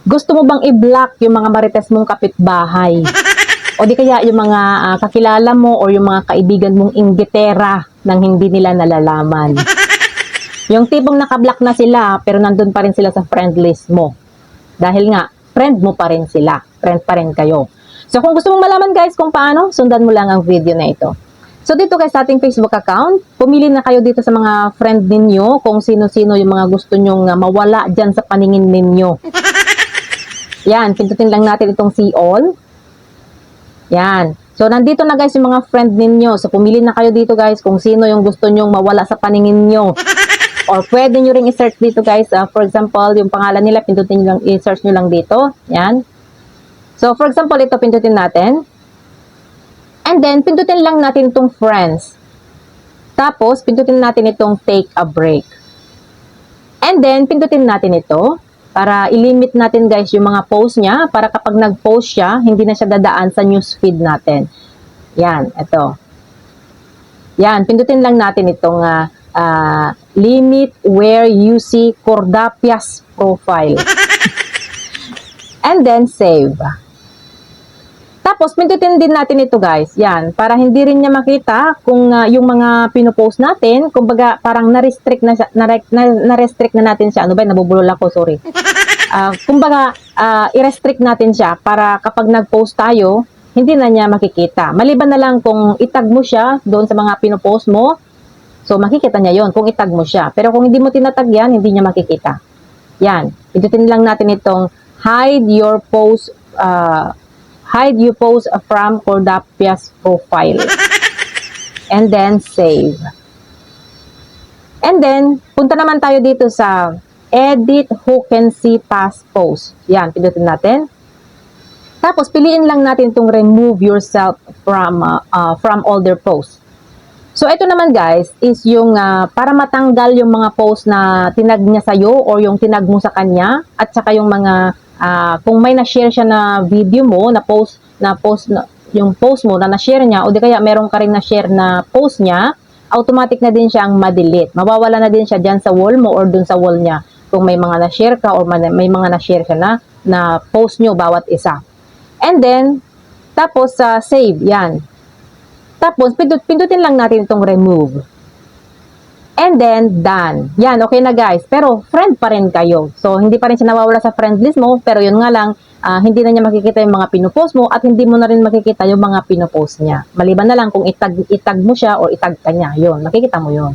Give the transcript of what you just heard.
Gusto mo bang i-block yung mga marites mong kapitbahay? O di kaya yung mga kakilala mo o yung mga kaibigan mong inggitera nang hindi nila nalalaman? Yung tipong nakablock na sila pero nandun pa rin sila sa friend list mo. Dahil nga, friend mo pa rin sila. Friend pa rin kayo. So kung gusto mong malaman guys kung paano, sundan mo lang ang video na ito. So dito guys sa ating Facebook account, pumili na kayo dito sa mga friend ninyo kung sino-sino yung mga gusto nyong mawala dyan sa paningin ninyo. Yan, pindutin lang natin itong see all. Yan. So nandito na guys yung mga friend ninyo. So pumili na kayo dito guys kung sino yung gusto nyong mawala sa paningin nyo. Or pwede nyo ring i-search dito guys. For example, yung pangalan nila, pindutin nyo lang, i-search nyo lang dito. Yan. So for example, ito pindutin natin. And then, pindutin lang natin itong friends. Tapos, pindutin natin itong take a break. And then, pindutin natin ito para ilimit natin guys yung mga post niya para kapag nag-post siya, hindi na siya dadaan sa newsfeed natin. Yan, ito. Yan, pindutin lang natin itong limit where you see Cordapia's profile. And then, save. Tapos, pindutin din natin ito guys. Yan, para hindi rin niya makita kung yung mga pinopost natin, kumbaga parang na-restrict na natin siya. Ano ba, nabubulol ako, sorry. Kumbaga, i-restrict natin siya para kapag nag-post tayo, hindi na niya makikita. Maliban na lang kung itag mo siya doon sa mga pinopost mo, so makikita niya yon kung itag mo siya. Pero kung hindi mo tinatag yan, hindi niya makikita. Yan, pindutin lang natin itong hide your post, hide you post from Cordapia's profile. And then, save. And then, punta naman tayo dito sa edit who can see past post. Yan, pindutin natin. Tapos, piliin lang natin itong remove yourself from older posts. So, ito naman guys, is yung para matanggal yung mga post na tinag niya sa'yo or yung tinag mo sa kanya at saka yung mga kung may na-share siya na video mo, yung post mo na na-share niya o di kaya meron ka rin na-share na post niya, automatic na din siya ang ma-delete. Mawawala na din siya dyan sa wall mo or dun sa wall niya kung may mga na-share ka or may mga na-share siya na post nyo bawat isa. And then, tapos save, yan. Tapos, pindutin lang natin itong remove. And then, done. Yan, okay na guys. Pero, friend pa rin kayo. So, hindi pa rin siya nawawala sa friend list mo. Pero yun nga lang, hindi na niya makikita yung mga pinopost mo at hindi mo na rin makikita yung mga pinopost niya. Maliban na lang kung itag mo siya o itag ka niya. Yun, makikita mo yun.